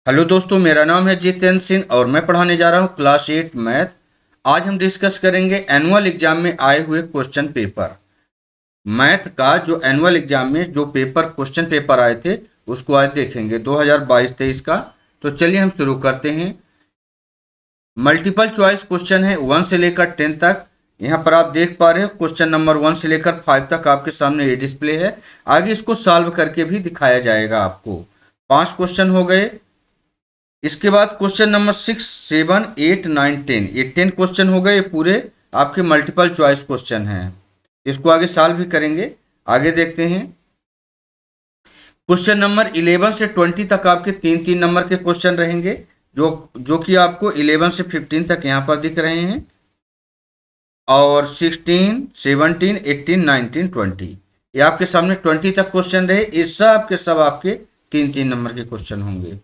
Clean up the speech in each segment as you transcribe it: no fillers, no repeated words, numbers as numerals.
Hello दोस्तों, मेरा नाम है जितेंद्र सिंह और मैं पढ़ाने जा रहा हूँ क्लास 8 मैथ। आज हम डिस्कस करेंगे एनुअल एग्जाम में आए हुए क्वेश्चन पेपर। मैथ का जो एनुअल एग्जाम में जो पेपर क्वेश्चन पेपर आए थे उसको आज देखेंगे 2022-23 का। तो चलिए हम शुरू करते हैं। मल्टीपल चॉइस क्वेश्चन है 1 से लेकर 10 तक। यहाँ पर आप देख पा रहे हो क्वेश्चन नंबर 1 से लेकर 5 तक आपके सामने ये डिस्प्ले है। आगे इसको सॉल्व करके भी दिखाया जाएगा आपको। 5 क्वेश्चन हो गए। इसके बाद क्वेश्चन नंबर 6, 7, 8, 9, 10, ये 10 क्वेश्चन हो गए। ये पूरे आपके मल्टीपल चॉइस क्वेश्चन हैं। इसको आगे सॉल्व भी करेंगे। आगे देखते हैं। क्वेश्चन नंबर 11 से 20 तक आपके 3-3 नंबर के क्वेश्चन रहेंगे, जो कि आपको 11 से 15 तक यहाँ पर दिख रहे हैं। और 16, 17, 18, 19, 20 ये आपके सामने 20 तक क्वेश्चन रहे। ये सब के सब आपके 3-3 नंबर के क्वेश्चन होंगे।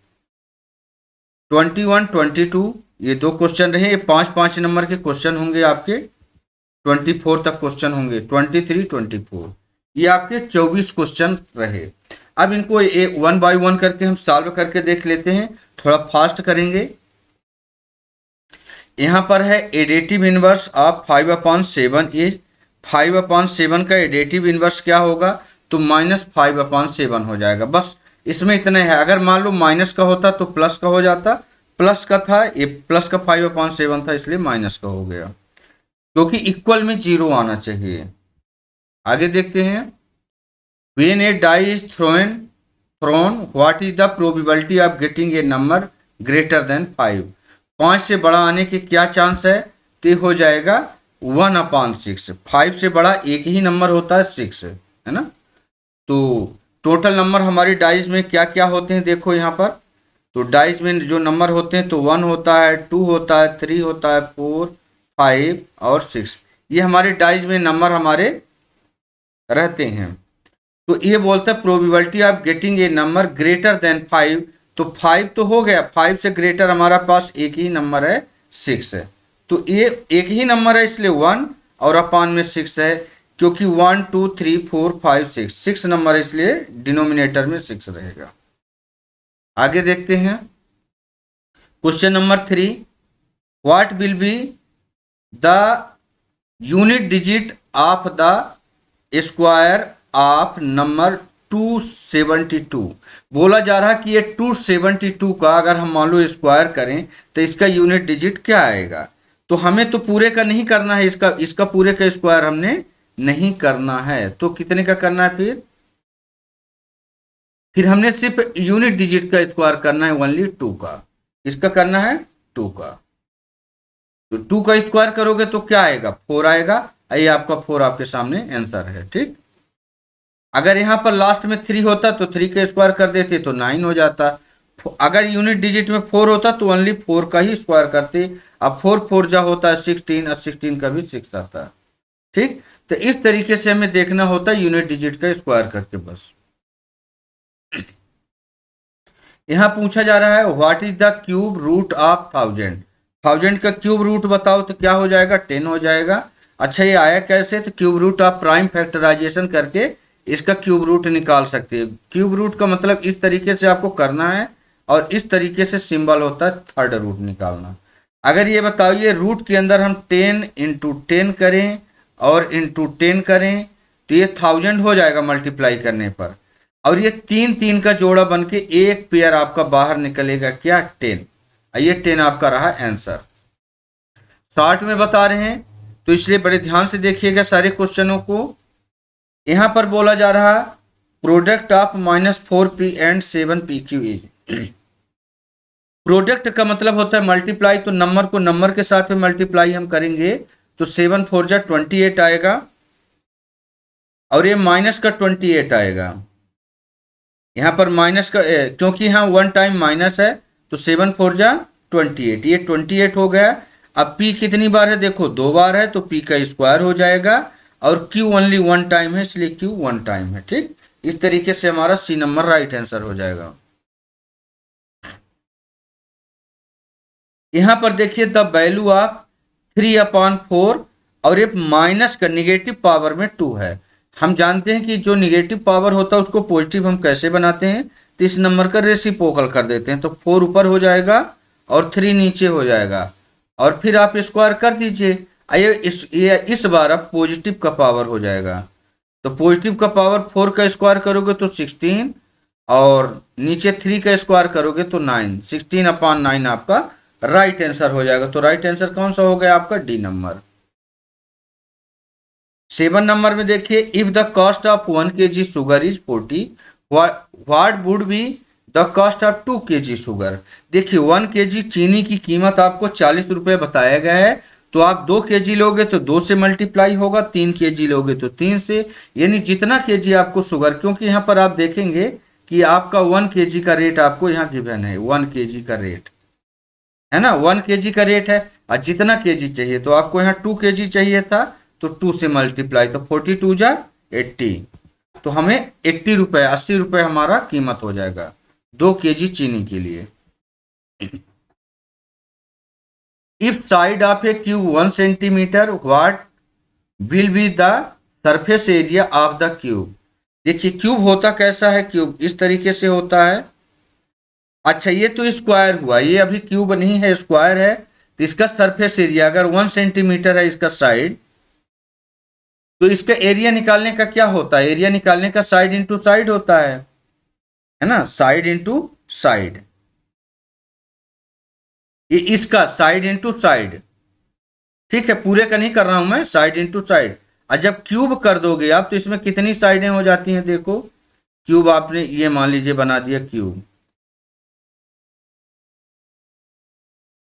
21, 22 ये 2 क्वेश्चन रहे। ये 5-5 नंबर के क्वेश्चन होंगे आपके। 24 तक क्वेश्चन होंगे। 23, 24 ये आपके 24 क्वेश्चन रहे। अब इनको 1 बाय 1 करके हम सॉल्व करके देख लेते हैं। थोड़ा फास्ट करेंगे। यहाँ पर है एडेटिव इनवर्स ऑफ 5/7। ये 5/7 का एडेटिव इनवर्स क्या होगा? तो -5/7 हो जाएगा। बस इसमें इतना है। अगर मान लो माइनस का होता तो प्लस का हो जाता। प्लस का था, ये प्लस का 5/7 था, इसलिए माइनस का हो गया, क्योंकि इक्वल में 0 आना चाहिए। आगे देखते हैं। When a die is thrown what is the probability of getting a number greater than 5? 5 से बड़ा आने के क्या चांस है? तो हो जाएगा 1/6। 5 से बड़ा एक ही नंबर होता है, 6, है ना। तो टोटल नंबर हमारी डाइज में क्या क्या होते हैं देखो यहाँ पर। तो डाइज में जो नंबर होते हैं तो 1 होता है, 2 होता है, 3 होता है, 4, 5 और 6। ये हमारे डाइज में नंबर हमारे रहते हैं। तो ये बोलता है probability of getting a number greater than 5। तो 5 तो हो गया, 5 से ग्रेटर हमारा पास एक ही नंबर है, 6 है। तो ये एक ही नंबर है, इसलिए 1 और अपान में 6 है, क्योंकि 1, 2, 3, 4, 5, 6 नंबर है, इसलिए डिनोमिनेटर में 6 रहेगा। आगे देखते हैं। Question number 3, what will be the unit digit of the square of number 272? बोला जा रहा है कि ये 272 का अगर हम मान लो स्क्वायर करें तो इसका यूनिट डिजिट क्या आएगा? तो हमें तो पूरे का नहीं करना है, इसका पूरे का स्क्वायर हमने नहीं करना है। तो कितने का करना है? फिर हमने सिर्फ यूनिट डिजिट का स्क्वायर करना है, ओनली 2 का। इसका करना है 2 का। तो 2 का स्क्वायर करोगे तो क्या आएगा? 4 आएगा। ये आपका 4 आपके सामने आंसर है। ठीक। अगर यहाँ पर लास्ट में 3 होता तो 3 का स्क्वायर कर देते तो 9 हो जाता। अगर यूनिट डिजिट में 4 होता तो ओनली 4 का ही स्क्वायर करते। अब 4 4 जा होता है 16 और 16 का भी 6 आता है। ठीक। तो इस तरीके से हमें देखना होता है यूनिट डिजिट का स्क्वायर करके। बस यहां पूछा जा रहा है what is the cube root of 1000 का क्यूब रूट बताओ, तो क्या हो जाएगा? 10 हो जाएगा। अच्छा, ये आया कैसे? तो cube root of prime factorization करके इसका क्यूब रूट निकाल सकते हैं। क्यूब रूट का मतलब इस तरीके से आपको करना है, और इस तरीके से सिंबल होता है थर्ड रूट निकालना। अगर ये बताइए रूट के अंदर हम 10 × 10 करें और × 10 करें तो ये 1000 हो जाएगा मल्टीप्लाई करने पर। और ये 3 का जोड़ा बन के एक पेयर आपका बाहर निकलेगा, क्या? 10। ये 10 आपका रहा आंसर। शॉर्ट में बता रहे हैं तो इसलिए बड़े ध्यान से देखिएगा सारे क्वेश्चनों को। यहां पर बोला जा रहा product of -4p and 7pq is. Product का मतलब होता है मल्टीप्लाई। तो नंबर को नंबर के साथ में मल्टीप्लाई हम करेंगे तो 7 4 जा 28 आएगा, और ये माइनस का 28 आएगा। यहाँ पर माइनस का क्योंकि यहाँ 1 टाइम माइनस है, तो 7 4 जा 28, ये 28 हो गया। अब p कितनी बार है? देखो 2 बार है, तो p का स्क्वायर हो जाएगा। और q ओनली 1 टाइम है, इसलिए q 1 टाइम है। ठीक। इस तरीके से हमारा सी नंबर राइट आंसर हो जाएगा। यहां पर देखिए द वैल्यू ऑफ 3/4, और ये माइनस का निगेटिव पावर में 2 है। हम जानते हैं कि जो निगेटिव पावर होता है उसको पॉजिटिव हम कैसे बनाते हैं? तो इस नंबर का रेसिप्रोकल कर देते हैं, तो 4 ऊपर हो जाएगा और 3 नीचे हो जाएगा, और फिर आप स्क्वायर कर दीजिए। ये इस बार अब पॉजिटिव का पावर हो जाएगा, तो पॉजिटिव का पावर 4 का स्क्वायर करोगे तो 16, और नीचे 3 का स्क्वायर करोगे तो 9, 16/9 आपका राइट आंसर हो जाएगा। तो राइट आंसर कौन सा हो गया आपका? D number. 7 नंबर में देखिए, if the cost of 1 kg sugar is 40, what would be the cost of 2 kg sugar. देखिए 1 kg चीनी की कीमत आपको 40 रुपये बताया गया है, तो आप 2 kg लोगे तो 2 से मल्टीप्लाई होगा, 3 kg लोगे तो 3 से, यानी जितना kg आपको शुगर, क्योंकि यहाँ पर आप देखेंगे कि आपका 1 kg का रेट आपको यहाँ गिवन है, 1 kg का रेट है ना, 1 kg का रेट है, और जितना kg चाहिए तो आपको यहाँ 2 kg चाहिए था, तो 2 से मल्टीप्लाई, तो 42 जा 80, तो हमें 80 रुपये 80 रुपये हमारा कीमत हो जाएगा 2 kg चीनी के लिए। If side of A cube 1 centimetre, what will be the surface area of the cube. देखिए क्यूब होता कैसा है, क्यूब इस तरीके से होता है। अच्छा ये तो स्क्वायर हुआ, ये अभी क्यूब नहीं है, स्क्वायर है, तो इसका सरफेस एरिया अगर 1 सेंटीमीटर है इसका साइड, तो इसका एरिया निकालने का क्या होता है, एरिया निकालने का साइड इंटू साइड होता है ना, साइड इंटू साइड, ये इसका साइड इंटू साइड, ठीक है, पूरे का नहीं कर रहा हूं मैं, साइड इंटू साइड। और जब क्यूब कर दोगे आप तो इसमें कितनी साइडें हो जाती हैं, देखो क्यूब आपने ये मान लीजिए बना दिया क्यूब,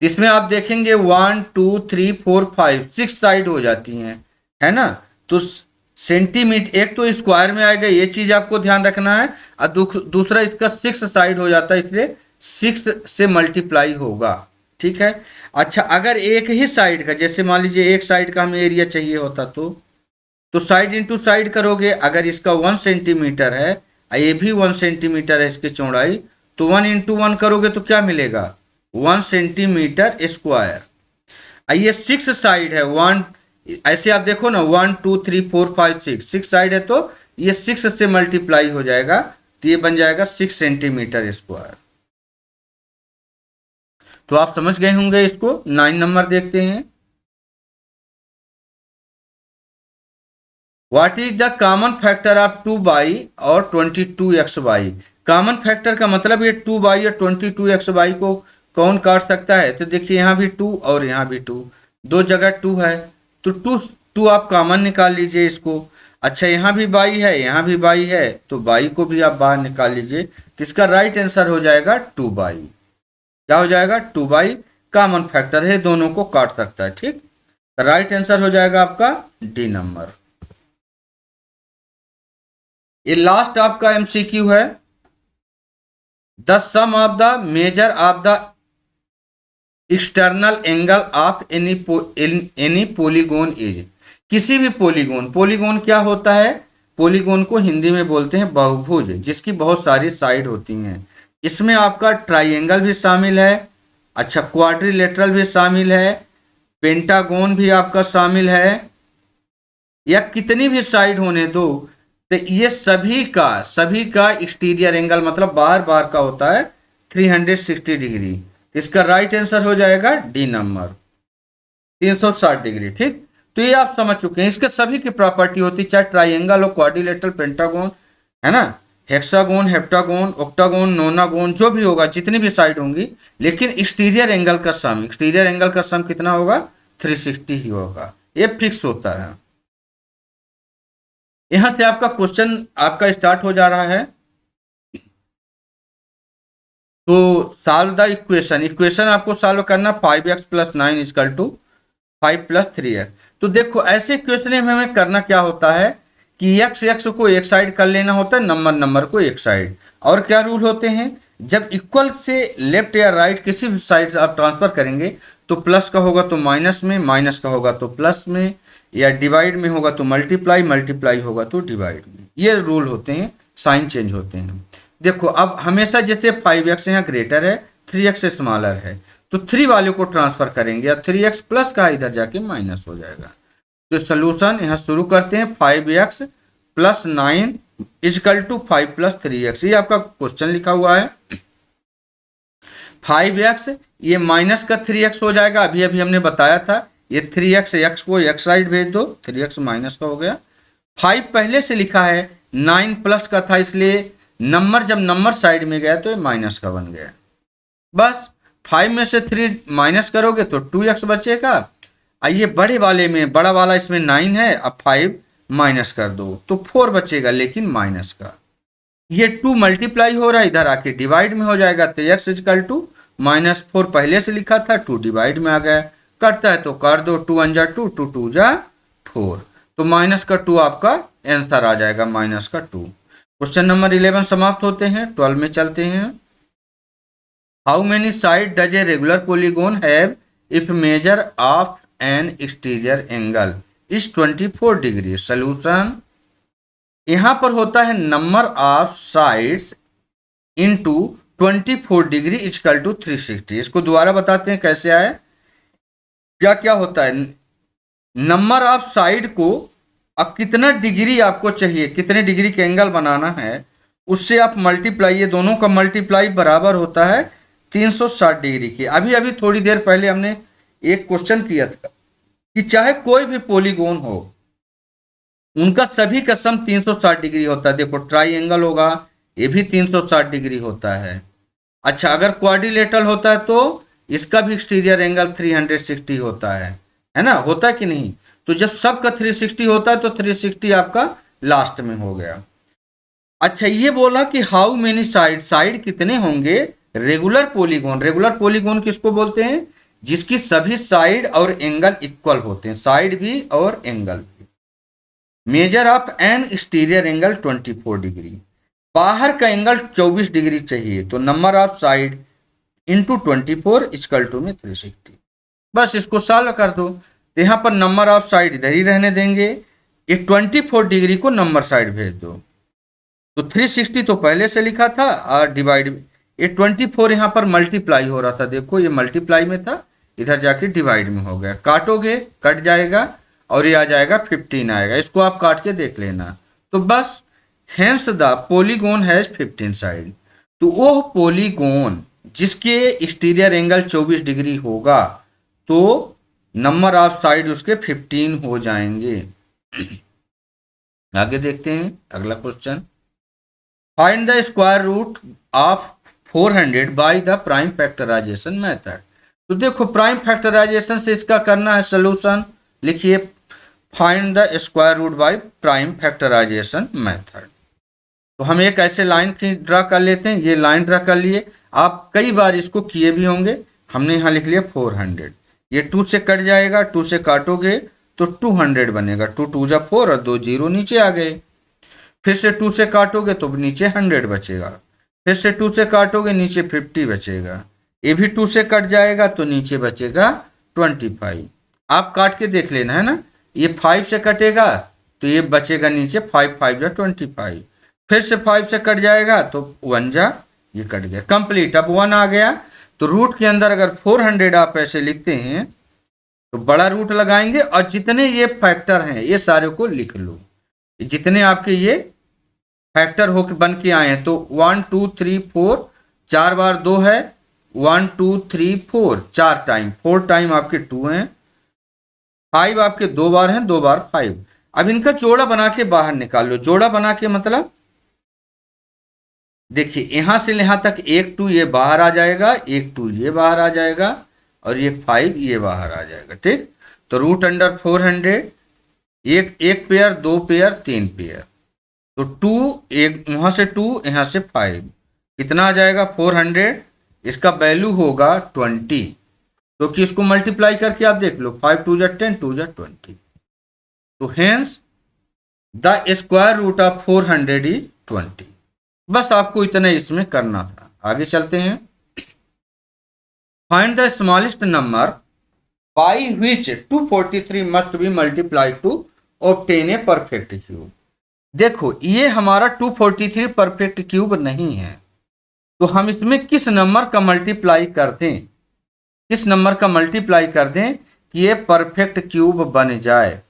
इसमें आप देखेंगे 1 2 3 4 5 6 साइड हो जाती हैं, है ना। तो सेंटीमीटर एक तो स्क्वायर में आएगा, ये चीज आपको ध्यान रखना है, और दूसरा इसका 6 साइड हो जाता है, इसलिए 6 से मल्टीप्लाई होगा, ठीक है। अच्छा अगर एक ही साइड का, जैसे मान लीजिए एक साइड का हमें एरिया चाहिए होता, तो साइड इंटू साइड करोगे, अगर इसका 1 सेंटीमीटर है, ये भी 1 सेंटीमीटर है इसकी चौड़ाई, तो 1 इंटू 1 करोगे तो क्या मिलेगा, 1 सेंटीमीटर स्क्वायर। ये 6 साइड है, 1 ऐसे आप देखो ना, 1 2 3 4 5 6 साइड है, तो ये 6 से मल्टीप्लाई हो जाएगा, तो ये बन जाएगा 6 सेंटीमीटर स्क्वायर। तो आप समझ गए होंगे इसको। 9 नंबर देखते हैं, what is the common factor of 2y और 22xy। कॉमन फैक्टर का मतलब ये 2y और 22xy को कौन काट सकता है, तो देखिए यहाँ भी 2 और यहाँ भी 2, दो जगह 2 है, तो 2 आप कॉमन निकाल लीजिए इसको। अच्छा यहाँ भी y है, यहाँ भी y है, तो y को भी आप बाहर निकाल लीजिए, तो इसका राइट आंसर हो जाएगा 2y। क्या हो जाएगा, 2y कॉमन फैक्टर है, दोनों को काट सकता है, ठीक। राइट आंसर हो जाएगा आपका डी नंबर। ये लास्ट आपका एमसीक्यू है, the sum of the measure of the external angle of any polygon is. किसी भी पॉलीगोन क्या होता है, पॉलीगोन को हिंदी में बोलते हैं बहुभुज, जिसकी बहुत सारी साइड होती हैं। इसमें आपका ट्राइंगल भी शामिल है, अच्छा क्वाड्रिलेटरल भी शामिल है, पेंटागोन भी आपका शामिल है, या कितनी भी साइड होने दो, तो ये सभी का एक्सटीरियर एंगल मतलब बाहर का होता है 360 डिग्री। इसका राइट आंसर हो जाएगा डी नंबर, 360 डिग्री, ठीक। तो ये आप समझ चुके हैं, इसके सभी की प्रॉपर्टी होती, चाहे ट्राइंगल हो, क्वाड्रिलेटरल, पेंटागोन, है ना, हेक्सागोन, हेप्टागोन, ऑक्टागोन, नोनागोन, जो भी होगा, जितनी भी साइड होंगी, लेकिन एक्सटीरियर एंगल का सम कितना होगा, 360 ही होगा, ये फिक्स होता है। यहां से आपका क्वेश्चन आपका स्टार्ट हो जा रहा है। तो सॉल्व द इक्वेशन आपको सॉल्व करना, 5x + 9 = 5 + 3x। तो देखो ऐसे इक्वेशन में हमें करना क्या होता है कि x को एक साइड कर लेना होता है, नंबर को एक साइड। और क्या रूल होते हैं, जब इक्वल से लेफ्ट या राइट किसी भी साइड से आप ट्रांसफर करेंगे, तो प्लस का होगा तो माइनस में, माइनस का होगा तो प्लस में, या डिवाइड में होगा तो मल्टीप्लाई होगा तो डिवाइड में। ये रूल होते हैं, साइन चेंज होते हैं। देखो अब हमेशा जैसे 5x यहाँ ग्रेटर है, 3x स्मॉलर है, तो 3 वाले को ट्रांसफर करेंगे, या 3x प्लस का इधर जाके माइनस हो जाएगा। तो सोल्यूशन यहाँ शुरू करते हैं, 5x + 9 इजकल टू 5 + 3x, ये आपका क्वेश्चन लिखा हुआ है। 5x ये माइनस का 3x हो जाएगा, अभी अभी हमने बताया था। ये 3x, x को x साइड भेज दो, 3x माइनस का हो गया। 5 पहले से लिखा है, 9 प्लस का था, इसलिए नंबर जब नंबर साइड में गया तो ये माइनस का बन गया। बस 5 में से 3 माइनस करोगे तो 2x बचेगा। आइए बड़े वाले में, बड़ा वाला इसमें 9 है, अब 5 माइनस कर दो तो 4 बचेगा, लेकिन माइनस का। ये 2 मल्टीप्लाई हो रहा है, इधर आके डिवाइड में हो जाएगा, तो x इजकल टू -4 पहले से लिखा था, 2 डिवाइड में आ गया। करता है तो कर दो, 2 × 2, 2 × 2 = 4, तो माइनस का 2 आपका आंसर आ जाएगा, माइनस का 2। क्वेश्चन नंबर 11 समाप्त होते हैं। 12 में चलते हैं। How many side does a regular polygon have if measure of an exterior angle is 24 degree. Solution, यहां पर होता है number of sides into 24 degree equal to 360। इसको दोबारा बताते हैं कैसे आए। क्या क्या होता है, नंबर ऑफ साइड को, अब कितना डिग्री आपको चाहिए, कितने डिग्री के एंगल बनाना है, उससे आप मल्टीप्लाई, ये दोनों का मल्टीप्लाई बराबर होता है 360 डिग्री के। अभी अभी थोड़ी देर पहले हमने एक क्वेश्चन किया था कि चाहे कोई भी पॉलीगोन हो, उनका सभी का सम 360 डिग्री होता है। देखो ट्राइंगल होगा, ये भी 360 डिग्री होता है। अच्छा, अगर क्वाड्रिलेटरल होता है तो इसका भी एक्सटीरियर एंगल 360 होता है ना, होता है कि नहीं। तो जब सबका 360 होता है तो 360 आपका लास्ट में हो गया। अच्छा, ये बोला कि हाउ मेनी साइड, साइड कितने होंगे रेगुलर पॉलीगोन। रेगुलर पॉलीगोन किसको बोलते हैं, जिसकी सभी साइड और एंगल इक्वल होते हैं, साइड भी और एंगल भी। Measure of an exterior angle 24 degree, बाहर का एंगल 24 डिग्री चाहिए, तो number of side into 24 equal to में 360। बस इसको सॉल्व कर दो, तो यहाँ पर नंबर ऑफ साइड इधर ही रहने देंगे, ये 24 डिग्री को नंबर साइड भेज दो, तो 360 तो पहले से लिखा था और डिवाइड, ये 24 यहाँ पर मल्टीप्लाई हो रहा था, देखो ये मल्टीप्लाई में था, इधर जाके डिवाइड में हो गया। काटोगे कट जाएगा और ये आ जाएगा 15 आएगा, इसको आप काट के देख लेना। तो बस hence the polygon has 15 side, तो वो पॉलीगोन जिसके एक्सटीरियर एंगल 24 डिग्री होगा तो नंबर ऑफ साइड उसके 15 हो जाएंगे। आगे देखते हैं अगला question. Find the square root of 400 by the prime factorization method. तो देखो प्राइम फैक्टराइजेशन से इसका करना है सोल्यूशन, लिखिए find the square root by prime factorization method. तो हम एक ऐसे लाइन ड्रा कर लेते हैं, ये लाइन ड्रा कर लिए, आप कई बार इसको किए भी होंगे। हमने यहाँ लिख लिया 400, ये 2 से कट जाएगा, 2 से काटोगे तो 200 बनेगा, 2 × 2 = 4 और 2 0 नीचे आ गए। फिर से 2 से काटोगे तो नीचे 100 बचेगा, फिर से 2 से काटोगे नीचे 50 बचेगा, ये भी 2 से कट जाएगा तो नीचे बचेगा 25। आप काट के देख लेना है ना, ये 5 से कटेगा तो ये बचेगा नीचे 5 × 5 = 25, फिर से 5 से कट जाएगा तो 1 जा, ये कट गया, कंप्लीट। अब 1 आ गया, तो रूट के अंदर अगर 400 आप ऐसे लिखते हैं तो बड़ा रूट लगाएंगे और जितने ये फैक्टर हैं ये सारे को लिख लो, जितने आपके ये फैक्टर होकर बन के आए हैं। तो 1 2 3 4, 4 बार 2 है, 1 2 3 4, 4 टाइम, 4 टाइम आपके 2 हैं, 5 आपके 2 बार हैं, 2 बार 5। अब इनका जोड़ा बना के बाहर निकाल लो। जोड़ा बना के मतलब देखिए यहां से यहां तक 1 2 ये बाहर आ जाएगा, 1 2 ये बाहर आ जाएगा और ये 5 ये बाहर आ जाएगा, ठीक। तो √400, एक पेयर, 2 पेयर, 3 पेयर, तो 2, एक वहां से 2, यहां से 5, कितना आ जाएगा 400, इसका वैल्यू होगा 20, तो कि इसको मल्टीप्लाई करके आप देख लो, 5 2 = 10, 2 = 20, तो hence the square root of 400 is 20। बस आपको इतना इसमें करना था। आगे चलते हैं। Find the smallest number by which 243 must be multiplied to obtain a perfect cube. देखो ये हमारा 243 परफेक्ट क्यूब नहीं है, तो हम इसमें किस नंबर का मल्टीप्लाई कर दें, किस नंबर का मल्टीप्लाई कर दें कि ये परफेक्ट क्यूब बन जाए,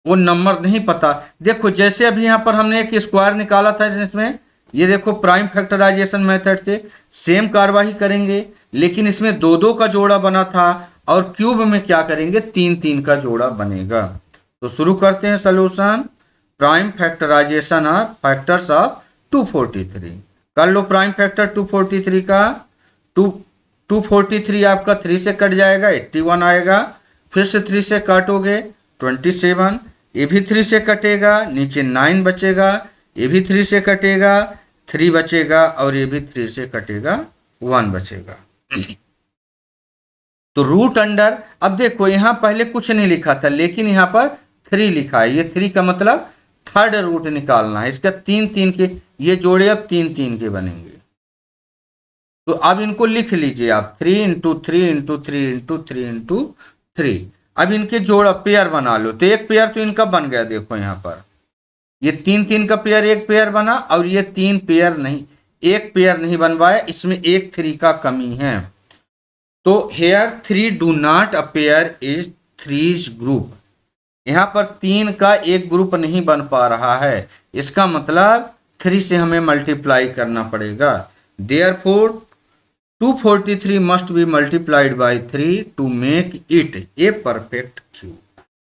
वो नंबर नहीं पता। देखो जैसे अभी यहाँ पर हमने एक स्क्वायर निकाला था जिसमें, ये देखो प्राइम फैक्टराइजेशन मेथड से सेम कार्यवाही करेंगे, लेकिन इसमें दो दो का जोड़ा बना था, और क्यूब में क्या करेंगे, तीन तीन का जोड़ा बनेगा। तो शुरू करते हैं solution. Prime factorization of factors of 243 कर लो। प्राइम फैक्टर 243 का 243 आपका 3 से कट जाएगा, 81 आएगा। फिर से 3 से काटोगे 27, ये भी 3 से कटेगा, नीचे 9 बचेगा, ये भी 3 से कटेगा, 3 बचेगा, और ये भी 3 से कटेगा, 1 बचेगा। तो रूट अंडर, अब देखो यहाँ पहले कुछ नहीं लिखा था, लेकिन यहाँ पर 3 लिखा है। ये 3 का मतलब थर्ड रूट निकालना है इसका। 3 3 के ये जोड़े अब 3 3 के बनेंगे। तो अब इनको लिख लीजिए आप, 3 इंटू 3 इंटू 3 इंटू 3 इंटू 3। अब इनके जोड़ पेयर बना लो। तो एक पेयर तो इनका बन गया, देखो यहाँ पर ये 3 3 का पेयर एक पेयर बना, और ये 3 पेयर नहीं, एक पेयर नहीं बन पाया, इसमें एक 3 का कमी है। तो here 3 do not appear is 3 group. यहाँ पर 3 का एक ग्रुप नहीं बन पा रहा है, इसका मतलब 3 से हमें मल्टीप्लाई करना पड़ेगा। Therefore 243 must be multiplied by 3 to make it a perfect cube.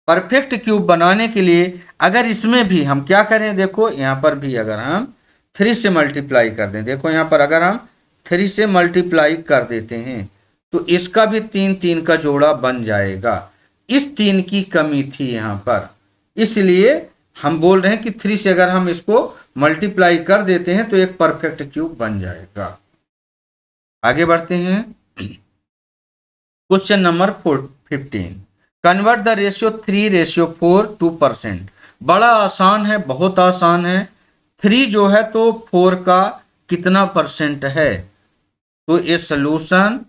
Perfect cube बनाने के लिए अगर इसमें भी हम क्या करें, देखो यहाँ पर भी अगर हम 3 से मल्टीप्लाई कर दें, देखो यहाँ पर अगर हम 3 से मल्टीप्लाई कर देते हैं तो इसका भी 3 3 का जोड़ा बन जाएगा। इस 3 की कमी थी यहाँ पर, इसलिए हम बोल रहे हैं कि 3 से अगर हम इसको मल्टीप्लाई कर देते हैं तो एक परफेक्ट क्यूब बन जाएगा। आगे बढ़ते हैं। Question number 15, convert the ratio 3:4 to %। बड़ा आसान है, बहुत आसान है। 3 जो है तो 4 का कितना परसेंट है, तो ये solution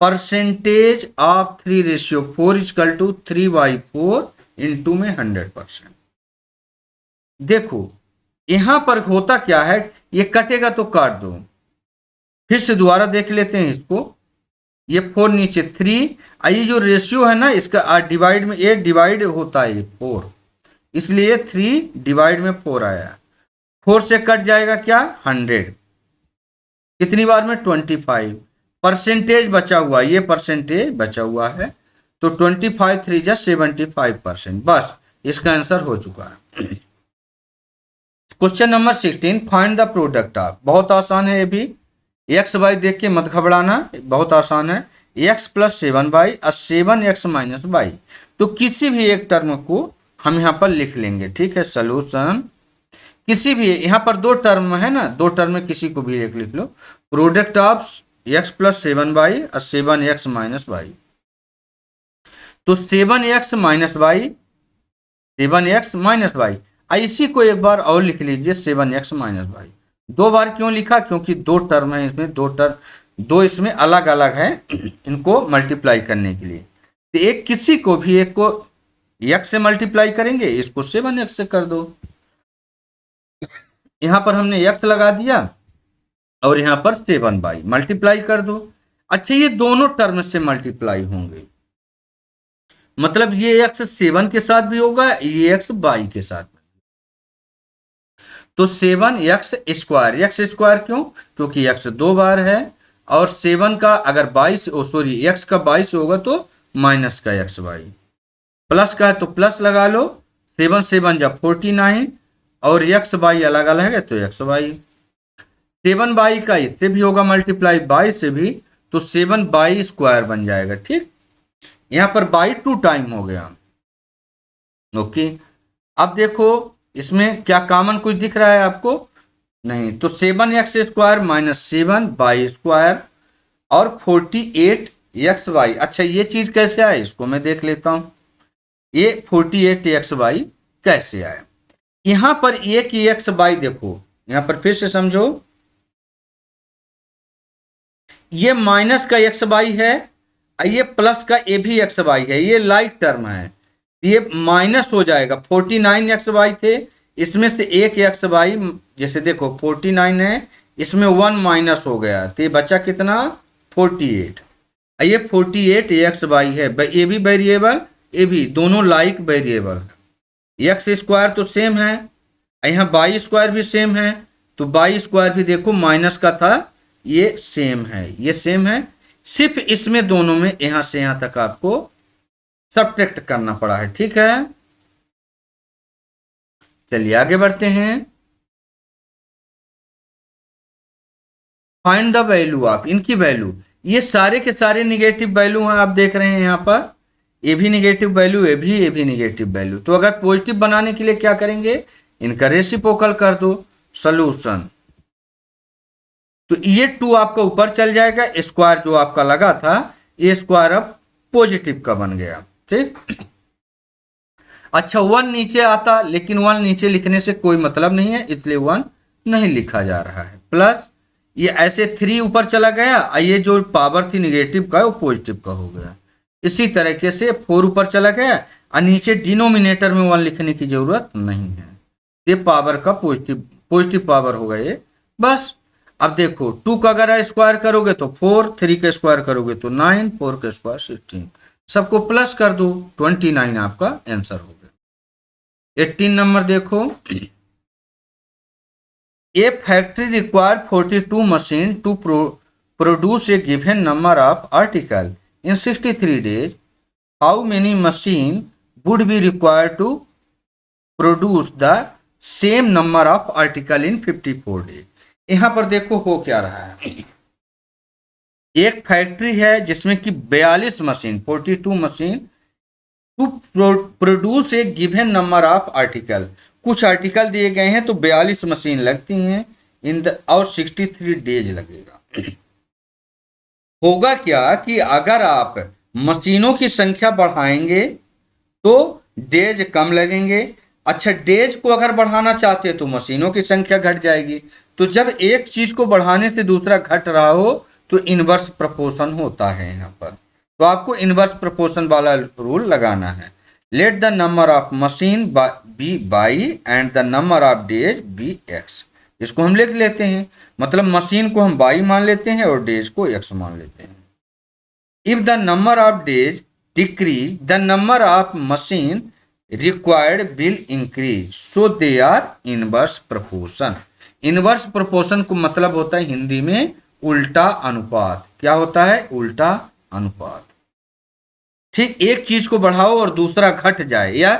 percentage of 3:4 equal to 3/4 into में 100%। देखो यहां पर होता क्या है, ये कटेगा तो काट दो। फिर से दोबारा देख लेते हैं इसको। ये 4 नीचे 3, ये जो रेशियो है ना इसका डिवाइड में 8 डिवाइड होता है 4, इसलिए 3 डिवाइड में 4 आया। 4 से कट जाएगा क्या, 100। कितनी बार में, 25। परसेंटेज बचा हुआ, ये परसेंटेज बचा हुआ है, तो 25 3 जा 75%। बस इसका आंसर हो चुका है। Question number 16, find the product of. बहुत आसान है ये भी, एक्स वाई देख के मत घबराना, बहुत आसान है। एक्स प्लस 7y और 7x माइनस वाई। तो किसी भी एक टर्म को हम यहाँ पर लिख लेंगे, ठीक है। सोल्यूशन किसी भी, यहाँ पर 2 टर्म है ना, 2 टर्म में किसी को भी एक लिख लो। Product of x plus 7y और 7x माइनस वाई। तो 7x minus Y, 7x minus Y, इसी को एक बार और लिख लीजिए 7x माइनस वाई। 2 बार क्यों लिखा, क्योंकि 2 टर्म है इसमें, 2 इसमें अलग अलग है, इनको मल्टीप्लाई करने के लिए। तो एक किसी को भी एक को x से मल्टीप्लाई करेंगे, इसको 7x से कर दो। यहां पर हमने x लगा दिया और यहां पर 7y मल्टीप्लाई कर दो। अच्छा ये दोनों टर्म से मल्टीप्लाई होंगे, मतलब ये x 7 के साथ भी होगा, ये x y के साथ। तो 7x स्क्वायर, x स्क्वायर क्यों, क्योंकि x 2 बार है, और 7 का अगर 22 x का 22 होगा तो माइनस का xy, प्लस का है तो प्लस लगा लो। 7 7 जा 49, और xy अलग अलग है तो xy। 7y का इससे भी होगा मल्टीप्लाई, y से भी, तो 7y स्क्वायर बन जाएगा, ठीक। यहां पर y 2 टाइम हो गया, ओके। अब देखो इसमें क्या कॉमन कुछ दिख रहा है आपको, नहीं। तो 7x square minus 7y square और 48xy। अच्छा ये चीज कैसे आए, इसको मैं देख लेता हूं। ये 48xy कैसे आए, यहां पर एक xy देखो, यहां पर फिर से समझो, ये माइनस का xy है, ये प्लस का ये भी xy है, ये लाइट टर्म है, ये माइनस हो जाएगा। 49xy थे, इसमें से एक xy, जैसे देखो 49 है, इसमें 1 माइनस हो गया, तो ये बचा कितना, 48। ये 48xy है, ये भी वेरिएबल, ये भी, दोनों लाइक वेरिएबल। एक्स स्क्वायर तो सेम है, यहाँ वाई स्क्वायर भी सेम है, तो वाई स्क्वायर भी देखो माइनस का था, ये सेम है, ये सेम है। सिर्फ इसमें दोनों में यहां से यहां तक आपको सब्ट्रैक्ट करना पड़ा है, ठीक है। चलिए आगे बढ़ते हैं। फाइंड द वैल्यू ऑफ, इनकी वैल्यू, ये सारे के सारे निगेटिव वैल्यू हैं, आप देख रहे हैं यहाँ पर, ये भी निगेटिव वैल्यू, ये भी निगेटिव वैल्यू। तो अगर पॉजिटिव बनाने के लिए क्या करेंगे, इनका रेसिप्रोकल कर दो। सॉल्यूशन, तो ये 2 आपका ऊपर चल जाएगा, स्क्वायर जो आपका लगा था ये स्क्वायर अब पॉजिटिव का बन गया, ठीक। अच्छा 1 नीचे आता, लेकिन 1 नीचे लिखने से कोई मतलब नहीं है, इसलिए 1 नहीं लिखा जा रहा है। प्लस ये ऐसे 3 ऊपर चला गया, ये जो पावर थी निगेटिव का वो पॉजिटिव का हो गया। इसी तरीके से 4 ऊपर चला गया और नीचे डिनोमिनेटर में 1 लिखने की जरूरत नहीं है, ये पावर का पॉजिटिव पावर होगा ये, बस। अब देखो 2 का अगर स्क्वायर करोगे तो 4, 3 का स्क्वायर करोगे तो 9, 4 का स्क्वायर 16, सबको प्लस कर दो, 29 आपका आंसर हो गया। 18 नंबर देखो, a factory require 42 machine to produce a given number of article in 63 days, how many machine would be required to produce the same number of article in 54 days। यहां पर देखो हो क्या रहा है, एक फैक्ट्री है जिसमें कि 42 machine, 42 machine to produce a given number of article, कुछ आर्टिकल दिए गए हैं तो 42 मशीन लगती हैं इन द, और 63 डेज लगेगा। होगा क्या कि अगर आप मशीनों की संख्या बढ़ाएंगे तो डेज कम लगेंगे। अच्छा डेज को अगर बढ़ाना चाहते हैं तो मशीनों की संख्या घट जाएगी। तो जब एक चीज को बढ़ाने से दूसरा घट रहा हो तो इनवर्स प्रोपोर्शन होता है यहाँ पर, तो आपको इनवर्स प्रोपोर्शन वाला रूल लगाना है। Let the number of machine be y and the number of days be x, इसको हम लिख लेते हैं, मतलब मशीन को हम बाई मान लेते हैं और डेज को एक्स मान लेते हैं। If the number of days decrease the number of machine required will increase, so they are inverse proportion. Inverse proportion को मतलब होता है हिंदी में उल्टा अनुपात। क्या होता है, उल्टा अनुपात। ठीक, एक चीज को बढ़ाओ और दूसरा घट जाए, या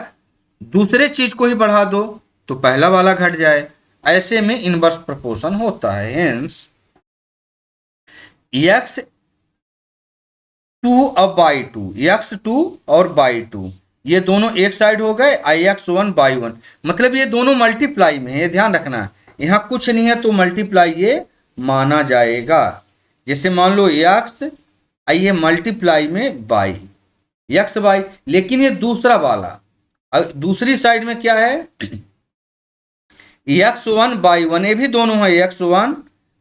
दूसरे चीज को ही बढ़ा दो तो पहला वाला घट जाए, ऐसे में इनवर्स प्रोपोर्शन होता है। हेंस एक्स 2 और बाई 2, एक्स 2 और बाई 2 ये दोनों एक साइड हो गए, आई एक्स 1 बाई 1, मतलब ये दोनों मल्टीप्लाई में है, ध्यान रखना। यहाँ कुछ नहीं है तो मल्टीप्लाई ये माना जाएगा। जैसे मान लो एक्स, ये मल्टीप्लाई में बाई, एक्स बाई, लेकिन ये दूसरा वाला, दूसरी साइड में क्या है, एक्स 1 बाई 1, ये भी दोनों है एक्स 1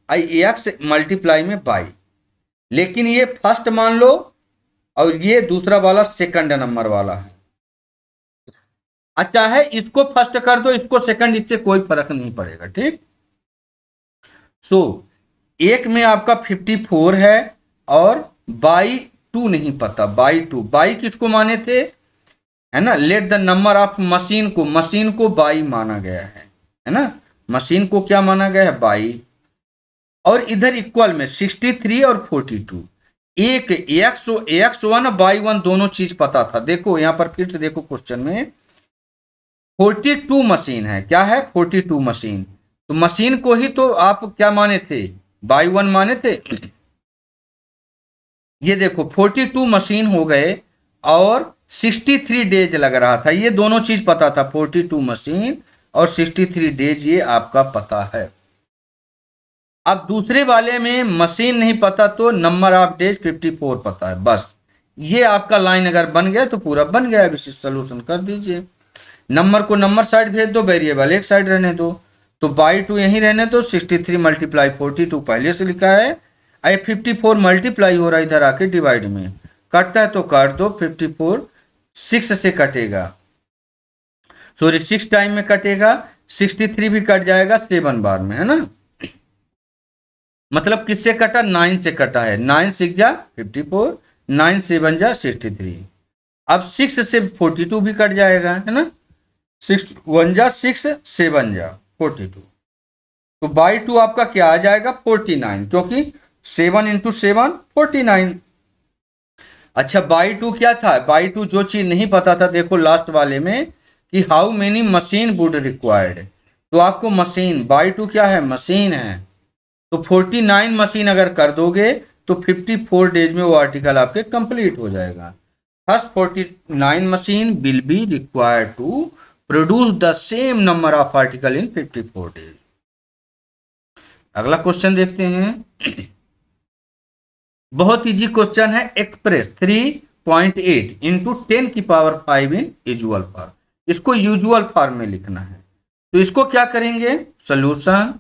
एक्स मल्टीप्लाई में बाई, लेकिन ये फर्स्ट मान लो और ये दूसरा वाला सेकंड नंबर वाला है। अच्छा है, इसको फर्स्ट कर दो, इसको सेकंड, इससे कोई फर्क नहीं पड़ेगा, ठीक। सो एक में आपका 54 है और बाई 2 नहीं पता, बाई 2, बाई किसको माने थे, है ना। Late the number of machine को बाई माना गया है ना, मशीन को क्या माना गया है, बाई। और इधर इक्वल में 63 और 42, एक x1 बाई 1 दोनों चीज पता था। देखो यहां पर फिर से देखो क्वेश्चन में 42 मशीन है, क्या है 42 मशीन, तो मशीन को ही तो आप क्या माने थे, बाई 1 माने थे। ये देखो 42 मशीन हो गए और 63 डेज लग रहा था, ये दोनों चीज पता था, 42 मशीन और 63 डेज ये आपका पता है। अब दूसरे वाले में मशीन नहीं पता तो नंबर ऑफ डेज 54 पता है, बस ये आपका लाइन अगर बन गया तो पूरा बन गया। विशिष्ट सोल्यूशन कर दीजिए, नंबर को नंबर साइड भेज दो, वेरिएबल एक साइड रहने दो, तो बाई 2 यहीं रहने दो, 63 मल्टीप्लाई 42 पहले से लिखा है, 54 मल्टीप्लाई हो रहा है इधर आके डिवाइड में, कटता है तो काट दो, 54 6 से कटेगा, सॉरी 6 टाइम में कटेगा, 63 भी कट जाएगा 7 बार में, है ना। मतलब किससे कटा, 9 से कटा है, 9 6 जा 54, 9 7 जा 63। अब 6 से 42 भी कट जाएगा, है ना। 6 1 जा 6 7 जा 42, तो बाई 2 आपका क्या आ जाएगा 49, क्योंकि 7 इंटू 7 49। अच्छा बाई 2 क्या था, बाई 2 जो चीज नहीं पता था, देखो लास्ट वाले में कि how many machine would required, तो आपको मशीन बाई 2 क्या है, मशीन है, तो 49 मशीन अगर कर दोगे तो 54 डेज में वो आर्टिकल आपके कंप्लीट हो जाएगा। First 49 machine will be required to produce the same number of article in 54 days. अगला क्वेश्चन देखते हैं, बहुत इजी क्वेश्चन है, एक्सप्रेस 3.8 इंटू 10 की पावर 5 इन यूजुअल फॉर्म, इसको यूजुअल फॉर्म में लिखना है, तो इसको क्या करेंगे, solution,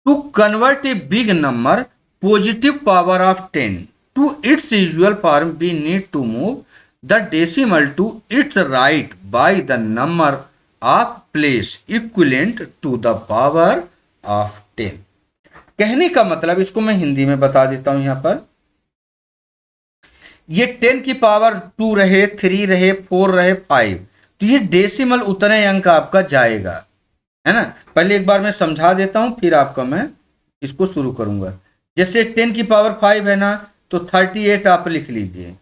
to convert a big number positive power of 10 to its usual form we need to move the decimal to it's right by the number of place equivalent to the power of 10। कहने का मतलब, इसको मैं हिंदी में बता देता हूं, यहां पर ये 10 की पावर 2 रहे, 3 रहे, 4 रहे, 5, तो ये डेसिमल उतने अंक आपका जाएगा, है ना। पहले एक बार मैं समझा देता हूं, फिर आपका मैं इसको शुरू करूंगा। जैसे 10 की पावर 5 है ना, तो 38 आप लिख लीजिए,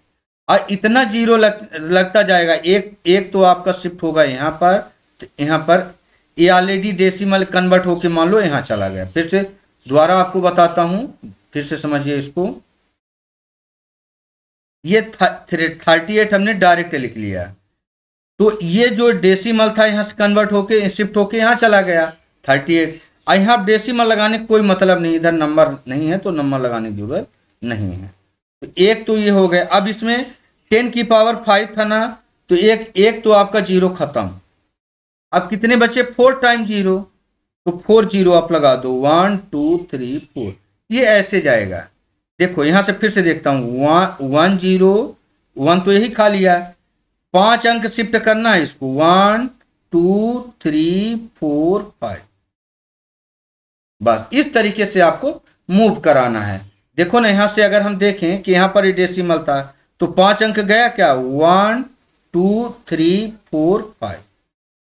और इतना जीरो लगता जाएगा, एक तो आपका शिफ्ट होगा यहाँ पर, तो यहाँ पर ये ऑलरेडी डेसिमल कन्वर्ट होके मान लो यहाँ चला गया। फिर से दोबारा आपको बताता हूं, फिर से समझिए इसको, ये 38 हमने डायरेक्ट लिख लिया, तो ये जो डेसिमल था यहाँ से कन्वर्ट होके शिफ्ट होके यहाँ चला गया 38, और यहाँ डेसिमल लगाने का कोई मतलब नहीं, इधर नंबर नहीं है तो नंबर लगाने की जरूरत नहीं है। तो एक तो ये हो गया। अब इसमें 10 की पावर 5 था ना, तो एक तो आपका जीरो खत्म, अब कितने बचे, 4 टाइम जीरो, तो 4 जीरो आप लगा दो, 1 2 3 4, ये ऐसे जाएगा। देखो यहां से फिर से देखता हूं, 1 0 1 तो यही खा लिया, 5 अंक शिफ्ट करना है इसको, 1 2 3 4 5, बस इस तरीके से आपको मूव कराना है। देखो ना यहां से अगर हम देखें कि यहां पर ये डेसिमल था, तो 5 अंक गया क्या, 1 2 3 4 5,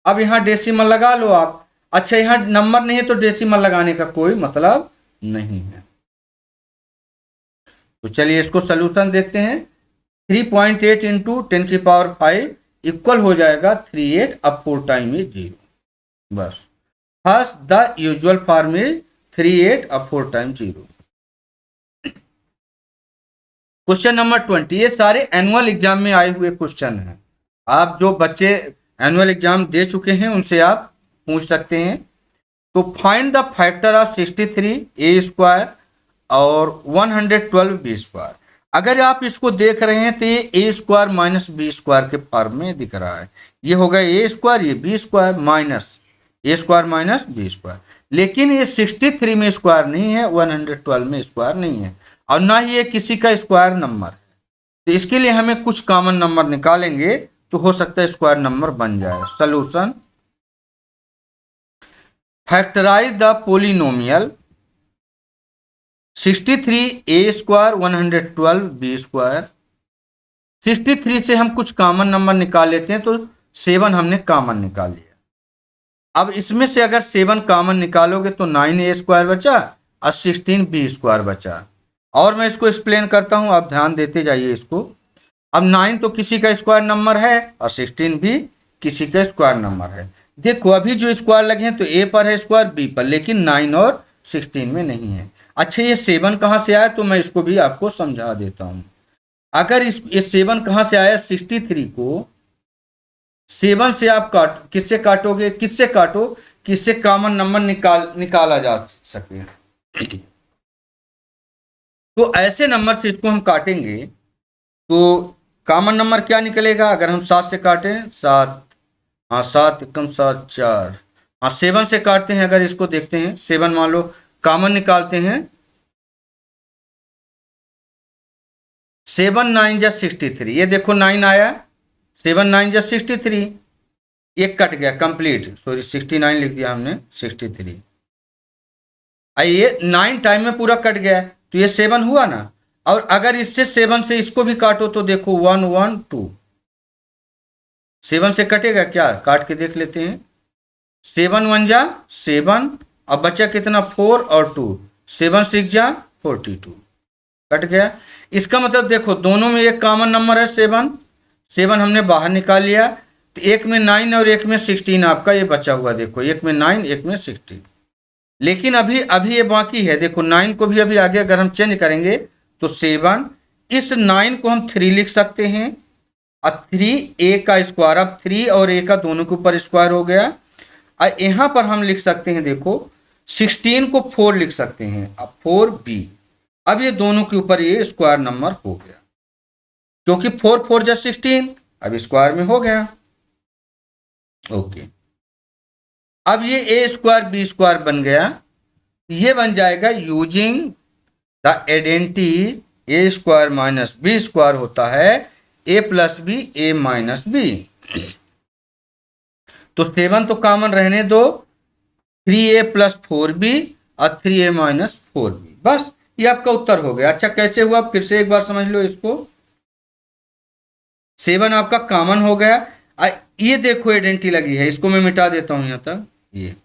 अब यहां डेसिमल लगा लो आप। अच्छा यहां नंबर नहीं है तो डेसिमल लगाने का कोई मतलब नहीं है। तो चलिए इसको सोल्यूशन देखते हैं, 3.8 इंटू 10 की पावर 5 इक्वल हो जाएगा 38, अब 4 टाइम इज 0, बस। First the usual form is 38 अब 4 टाइम 0। क्वेश्चन नंबर 20, ये सारे एनुअल एग्जाम में आए हुए क्वेश्चन हैं, आप जो बच्चे एनुअल एग्जाम दे चुके हैं उनसे आप पूछ सकते हैं। तो find the factor of 63 a square और 112 बी स्क्वायर। अगर आप इसको देख रहे हैं तो ये ए स्क्वायर माइनस बी स्क्वायर के फॉर्म में दिख रहा है, ये होगा ए स्क्वायर, ये बी स्क्वायर माइनस ए स्क्वायर माइनस बी स्क्वायर, लेकिन ये 63 में स्क्वायर नहीं है, 112 में स्क्वायर नहीं है, और ना ही ये किसी का स्क्वायर नंबर है। तो इसके लिए हमें कुछ कॉमन नंबर निकालेंगे तो हो सकता है स्क्वायर नंबर बन जाए। Solution, factorize the polynomial 63 a square 112 b square. 63 से हम कुछ कॉमन नंबर निकाल लेते हैं, तो 7 हमने कॉमन निकाल लिया। अब इसमें से अगर 7 कॉमन निकालोगे तो 9 ए स्क्वायर बचा और 16 बी स्क्वायर बचा। और मैं इसको एक्सप्लेन करता हूं, आप ध्यान देते जाइए इसको। अब 9 तो किसी का स्क्वायर नंबर है और 16 भी किसी का स्क्वायर नंबर है। देखो अभी जो स्क्वायर लगे हैं तो ए पर है स्क्वायर, बी पर, लेकिन 9 और 16 में नहीं है। अच्छा ये 7 कहाँ से आया, तो मैं इसको भी आपको समझा देता हूं। अगर ये 7 कहाँ से आया, 63 को 7 से आप किससे काटोगे, किससे काटो, किससे कॉमन नंबर निकाला जा सके। तो ऐसे नंबर से इसको हम काटेंगे तो कॉमन नंबर क्या निकलेगा, अगर हम 7 से काटें 7, हाँ 7 एकम 7 4, हाँ 7 से काटते हैं, अगर इसको देखते हैं 7 मान लो कॉमन निकालते हैं, 7 9 जा 63, ये देखो 9 आया, 7 9 जा 63, एक कट गया कंप्लीट, सॉरी 69 लिख दिया हमने, 63, ये 9 टाइम में पूरा कट गया, तो ये 7 हुआ ना। और अगर इससे 7 से इसको भी काटो तो देखो 1 1 2, 7 से कटेगा क्या, काट के देख लेते हैं। 7 1 जा 7, अब बचा कितना 4 और 2, 7 6 जा 42, कट गया। इसका मतलब देखो दोनों में एक कॉमन नंबर है 7, 7 हमने बाहर निकाल लिया, तो एक में 9 और एक में 16 आपका ये बचा हुआ, देखो एक में 9 एक में 16। लेकिन अभी अभी ये बाकी है, देखो 9 को भी अभी आगे अगर हम चेंज करेंगे तो 7, इस 9 को हम 3 लिख सकते हैं, और 3 a का स्क्वायर, अब 3 और a का दोनों के ऊपर स्क्वायर हो गया। और यहां पर हम लिख सकते हैं, देखो 16 को 4 लिख सकते हैं, अब 4b, अब ये दोनों के ऊपर ये स्क्वायर नंबर हो गया, क्योंकि 4 4 जा 16, अब स्क्वायर में हो गया। ओके, अब ये ए स्क्वायर बी स्क्वायर बन गया, ये बन जाएगा using the identity a square minus b square होता है a plus b a minus b. तो 7 तो कॉमन रहने दो, 3a प्लस 4b और 3a माइनस 4b, बस ये आपका उत्तर हो गया। अच्छा कैसे हुआ, फिर से एक बार समझ लो इसको। 7 आपका कॉमन हो गया, ये देखो आइडेंटिटी लगी है, इसको मैं मिटा देता हूं यहां तक, ये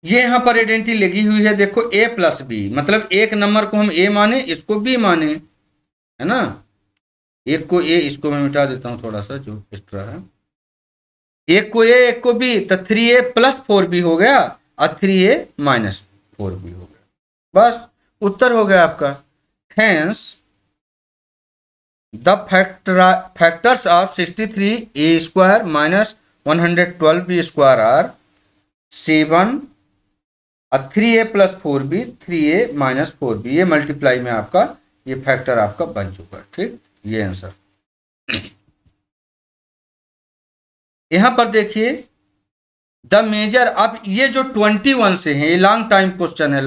यहां पर आइडेंटिटी लगी हुई है, देखो a प्लस बी, मतलब एक नंबर को हम a माने, इसको b माने, है ना। एक को a, इसको मैं मिटा देता हूं थोड़ा सा जो एक्स्ट्रा है, एक को a एक को b, तो 3a प्लस 4b हो गया और 3a माइनस 4b हो गया, बस उत्तर हो गया आपका। Hence the factors of 63a square minus 112b square are 7 और 3a plus 4b 3a minus 4b, ये मल्टीप्लाई में आपका ये फैक्टर आपका बन चुका है, ठीक, ये आंसर। यहां पर देखिए द मेजर, अब ये जो 21 से है, ये लॉन्ग टाइम क्वेश्चन है,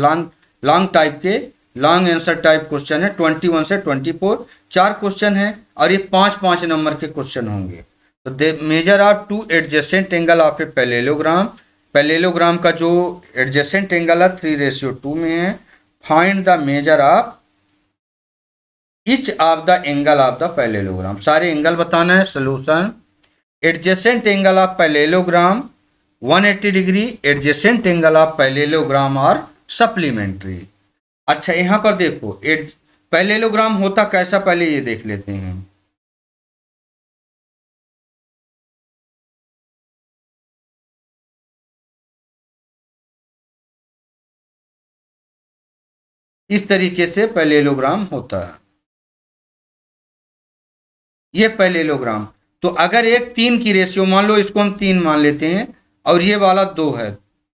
लॉन्ग टाइप के लॉन्ग आंसर टाइप क्वेश्चन है, 21 से 24 4 क्वेश्चन है, और ये 5 नंबर के क्वेश्चन होंगे। तो they measure are 2 adjacent angle of a parallelogram, parallelogram का जो एडजेसेंट एंगल है 3:2 में है। Find the measure of each of the angle of the parallelogram, सारे एंगल बताना है। Solution, adjacent angle of parallelogram 180 degree, adjacent angle of parallelogram और supplementary. अच्छा यहां पर देखो पैरेललोग्राम होता कैसा, पहले ये देख लेते हैं। इस तरीके से पैरेललोग्राम होता है, ये पैरेललोग्राम। तो अगर एक 3 की रेशियो, मान लो इसको हम 3 मान लेते हैं, और ये वाला 2 है,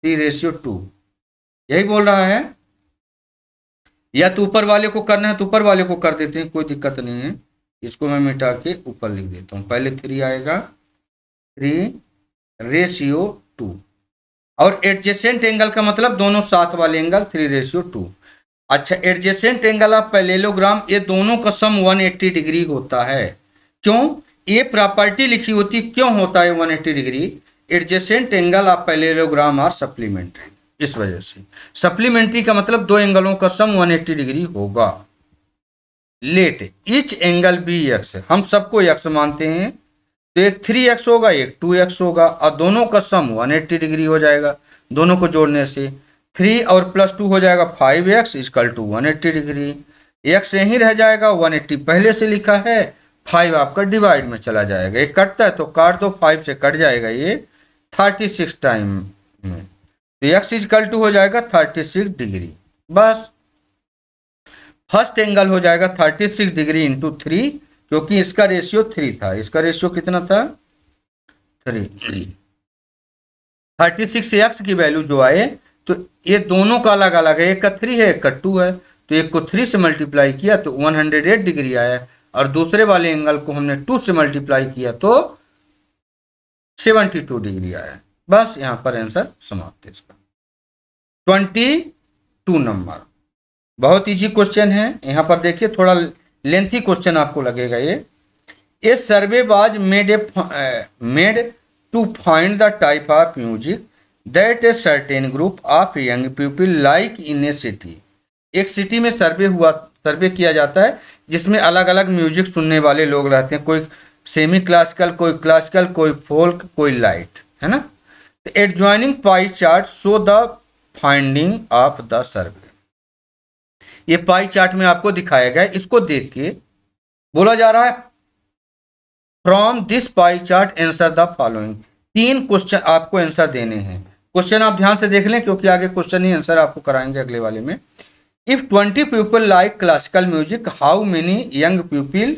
3:2, यही बोल रहा है। या तो ऊपर वाले को करना है तो ऊपर वाले को कर देते हैं, कोई दिक्कत नहीं है। इसको मैं मिटा के ऊपर लिख देता हूं, पहले 3 आएगा, 3:2, और एडजेसेंट एंगल का मतलब दोनों साथ वाले एंगल 3:2। अच्छा एडजेसेंट एंगल ऑफ पैरेललोग्राम, ये दोनों का सम 180 डिग्री होता है। क्यों, ये प्रॉपर्टी लिखी होती, क्यों होता है 180 degree, adjacent angle of parallelogram are supplementary, इस वजह से। सप्लीमेंट्री का मतलब दो एंगलों का सम 180 डिग्री होगा। Let each angle be x, हम सबको एक्स मानते हैं, तो एक 3x होगा एक 2x होगा, और दोनों का सम 180 डिग्री हो जाएगा, दोनों को जोड़ने से 3 और प्लस 2 हो जाएगा 5x equal to 180 degree. x यहीं रह जाएगा, 180 पहले से लिखा है, 5 आपका डिवाइड में चला जाएगा, एक कटता है तो काट दो, 5 से कट जाएगा ये 36 टाइम में, तो x इक्वल टू हो जाएगा 36 डिग्री। बस फर्स्ट एंगल हो जाएगा 36 डिग्री इंटू 3, क्योंकि इसका रेशियो 3 था, इसका रेशियो कितना था 3। 36 एक्स की वैल्यू जो आए, तो ये दोनों का अलग अलग है, एक का 3 है एक का 2 है, तो एक को 3 से मल्टीप्लाई किया तो 108 डिग्री आया, और दूसरे वाले एंगल को हमने 2 से मल्टीप्लाई किया तो 72 डिग्री आया। बस यहां पर आंसर समाप्त है इसका। 22 नंबर बहुत इजी क्वेश्चन है, यहां पर देखिए थोड़ा लेंथी क्वेश्चन आपको लगेगा ये survey was made to find the type of music that a certain group of young people like in a city. एक सिटी में सर्वे किया जाता है जिसमें अलग अलग म्यूजिक सुनने वाले लोग रहते हैं, कोई सेमी क्लासिकल, कोई क्लासिकल, कोई फोल्क, कोई लाइट, है ना। Adjoining pie chart show the finding of the survey. ये पाई चार्ट में आपको दिखाया गया है, इसको देख के बोला जा रहा है from this pie chart answer the following. 3 question आपको आंसर देने हैं। क्वेश्चन आप ध्यान से देख लें क्योंकि आगे क्वेश्चन ही आंसर आपको कराएंगे अगले वाले में। If 20 people like classical music, how many young people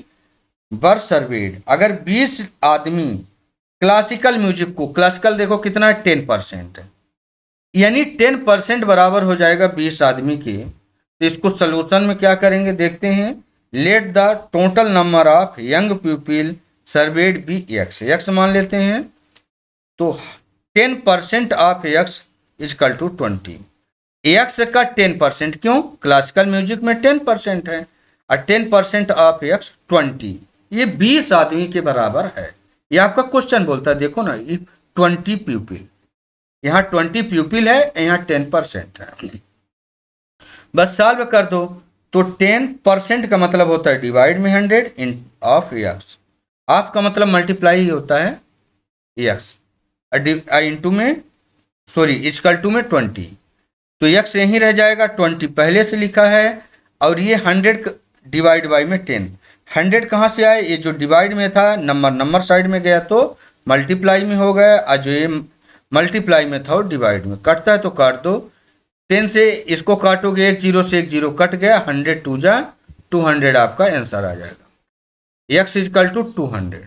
were served. अगर 20 आदमी क्लासिकल म्यूजिक को, क्लासिकल देखो कितना है 10% है, यानी 10% बराबर हो जाएगा 20 आदमी के। तो इसको सोल्यूशन में क्या करेंगे देखते हैं। Let the total number of young people surveyed be x. X मान लेते हैं, तो 10% of x equal to 20। X का 10%, क्यों, क्लासिकल म्यूजिक में 10% है, और 10% ऑफ एक्स 20, ये 20 आदमी के बराबर है। ये आपका क्वेश्चन बोलता है, देखो ना, ये 20 पीपल, यहाँ 20 पीपल है, यहाँ 10% है। बस सॉल्व कर दो। तो 10% का मतलब होता है डिवाइड में 100 इन ऑफ एक्स। ऑफ का मतलब मल्टीप्लाई ही होता है एक्स, इंटू में सॉरी इजकल टू में 20। तो एक्स यहीं रह जाएगा, 20 पहले से लिखा है, और ये 100 डिवाइड बाई में 10। 100 कहाँ से आए, ये जो डिवाइड में था नंबर साइड में गया तो मल्टीप्लाई में हो गया, और जो ये मल्टीप्लाई में था वो डिवाइड में। कटता है तो काट दो, 10 से इसको काटोगे, 1 0 से 1 0 कट गया, 100 2 जा 200 आपका आंसर आ जाएगा। एक्स इजकल टू 200,